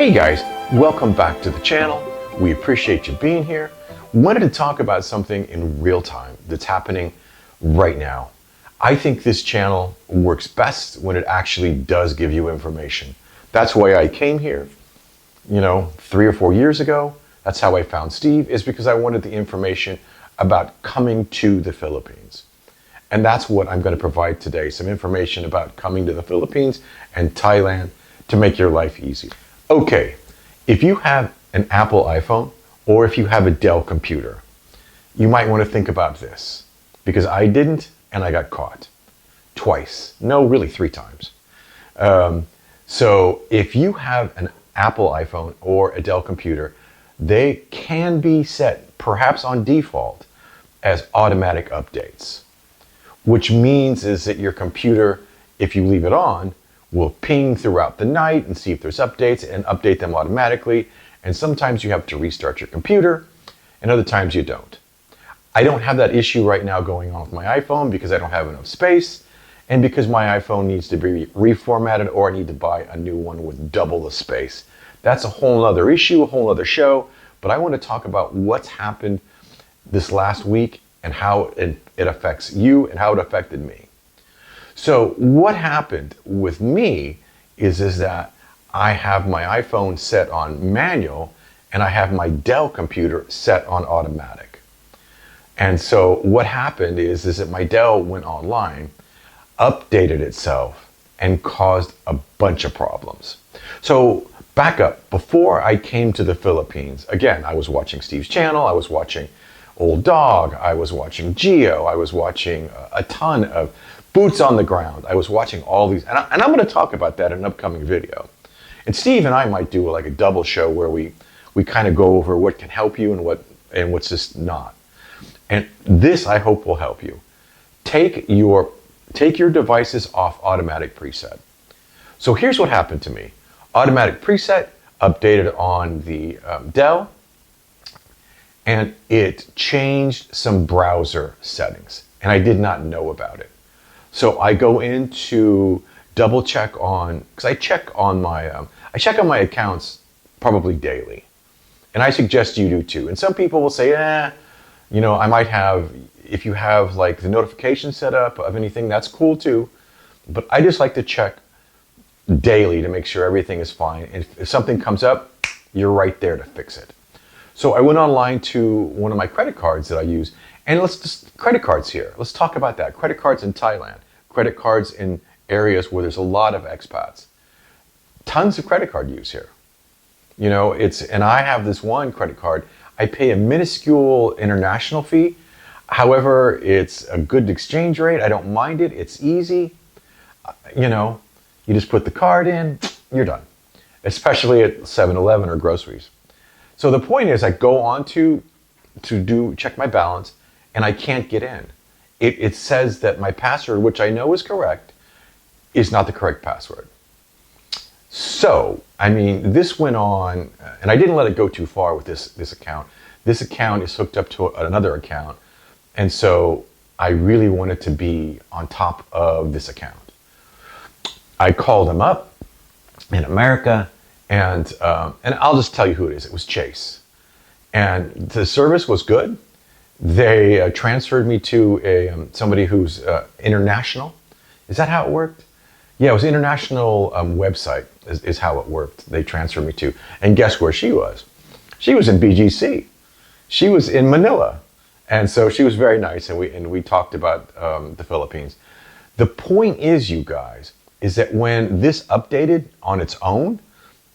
Hey guys, welcome back to the channel. We appreciate you being here. Wanted to talk about something in real time that's happening right now. I think this channel works best when it actually does give you information. That's why I came here, 3 or 4 years ago. That's how I found Steve, is because I wanted the information about coming to the Philippines. And that's what I'm going to provide today, some information about coming to the Philippines and Thailand to make your life easy. Okay, if you have an Apple iPhone or if you have a Dell computer, you might want to think about this, because I didn't and I got caught twice. No, really 3 times. So if you have an Apple iPhone or a Dell computer, they can be set, perhaps on default, as automatic updates, which means is that your computer, if you leave it on, will ping throughout the night and see if there's updates and update them automatically. And sometimes you have to restart your computer and other times you don't. I don't have that issue right now going on with my iPhone because I don't have enough space and because my iPhone needs to be reformatted, or I need to buy a new one with double the space. That's a whole other issue, a whole other show, but I want to talk about what's happened this last week and how it affects you and how it affected me. So what happened with me is that I have my iPhone set on manual and I have my Dell computer set on automatic. And so what happened is that my Dell went online, updated itself, and caused a bunch of problems. So back up, before I came to the Philippines, again, I was watching Steve's channel, I was watching Old Dog, I was watching Geo, I was watching a ton of Boots on the Ground. I was watching all these, and I'm going to talk about that in an upcoming video. And Steve and I might do like a double show where we kind of go over what can help you and what's just not. And this, I hope, will help you. Take your devices off automatic preset. So here's what happened to me. Automatic preset updated on the Dell, and it changed some browser settings, and I did not know about it. So I go in to double check on, because I check on my accounts probably daily, and I suggest you do too. And some people will say, I might have, if you have like the notification set up of anything, that's cool too. But I just like to check daily to make sure everything is fine. And if something comes up, you're right there to fix it. So I went online to one of my credit cards that I use, and credit cards here. Let's talk about that. Credit cards in Thailand, credit cards in areas where there's a lot of expats. Tons of credit card use here. And I have this one credit card. I pay a minuscule international fee. However, it's a good exchange rate. I don't mind it. It's easy. You just put the card in, you're done. Especially at 7-Eleven or groceries. So the point is, I go on to check my balance, and I can't get in. It says that my password, which I know is correct, is not the correct password. So, this went on, and I didn't let it go too far with this account. This account is hooked up to another account, and so I really wanted to be on top of this account. I called them up in America, and I'll just tell you who it is. It was Chase. And the service was good. They transferred me to somebody who's international. Is that how it worked? Yeah, it was an international website is how it worked. They transferred me to. And guess where she was? She was in BGC. She was in Manila. And so she was very nice, and we talked about the Philippines. The point is, you guys, is that when this updated on its own,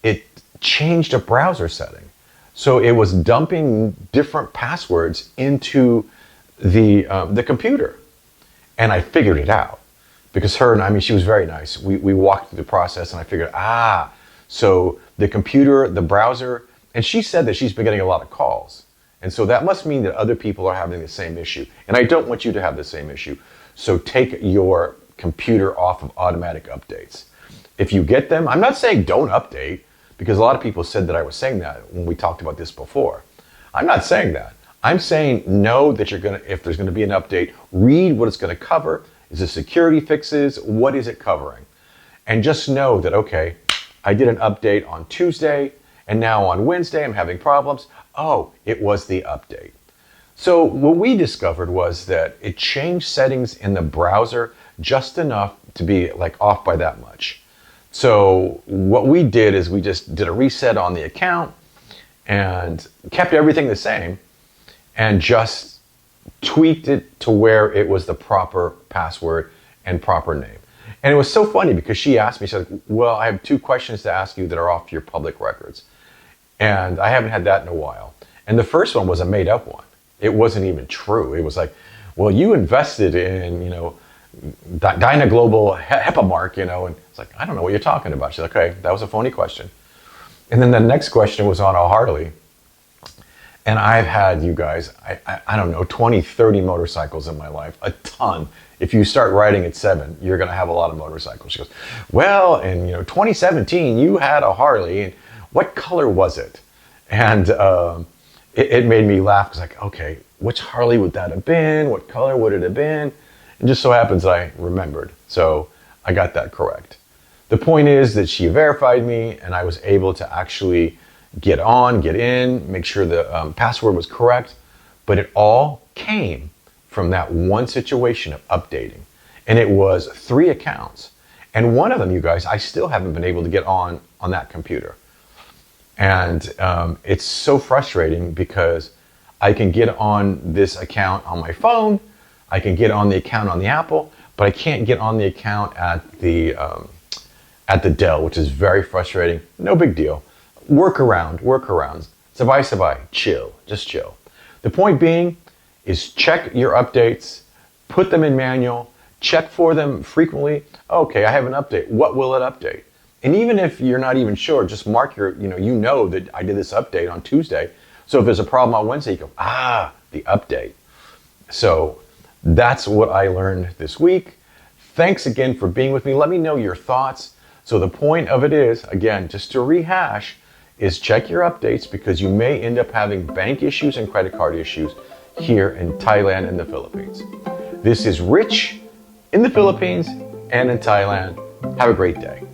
it changed a browser setting. So it was dumping different passwords into the computer. And I figured it out. Because she was very nice. We walked through the process, and I figured, so the computer, the browser, and she said that she's been getting a lot of calls. And so that must mean that other people are having the same issue. And I don't want you to have the same issue. So take your computer off of automatic updates. If you get them, I'm not saying don't update, because a lot of people said that I was saying that when we talked about this before. I'm not saying that. I'm saying know that if there's going to be an update, read what it's going to cover. Is it security fixes? What is it covering? And just know that, okay, I did an update on Tuesday, and now on Wednesday I'm having problems. Oh, it was the update. So what we discovered was that it changed settings in the browser just enough to be like off by that much. So what we did is we just did a reset on the account and kept everything the same and just tweaked it to where it was the proper password and proper name. And it was so funny because she asked me, she said, well, I have 2 questions to ask you that are off your public records. And I haven't had that in a while. And the first one was a made up one. It wasn't even true. It was like, well, you invested in, Dyna Global HEPA and it's like, I don't know what you're talking about. She's like, okay, that was a phony question. And then the next question was on a Harley. And I've had, you guys, I don't know, 20, 30 motorcycles in my life, a ton. If you start riding at 7, you're going to have a lot of motorcycles. She goes, well, in 2017, you had a Harley. And what color was it? And it made me laugh because like, okay, which Harley would that have been? What color would it have been? And just so happens I remembered. So I got that correct. The point is that she verified me and I was able to actually get in, make sure the password was correct. But it all came from that one situation of updating. And it was 3 accounts. And one of them, you guys, I still haven't been able to get on that computer. And it's so frustrating because I can get on this account on my phone, I can get on the account on the Apple, but I can't get on the account at the Dell, which is very frustrating. No big deal. Workarounds. Sabai, chill, just chill. The point being is check your updates, put them in manual, check for them frequently. Okay, I have an update. What will it update? And even if you're not even sure, just mark your, you know that I did this update on Tuesday. So if there's a problem on Wednesday, you go, the update. So that's what I learned this week. Thanks again for being with me. Let me know your thoughts. So the point of it is, again, just to rehash, is check your updates because you may end up having bank issues and credit card issues here in Thailand and the Philippines. This is Rich in the Philippines and in Thailand. Have a great day.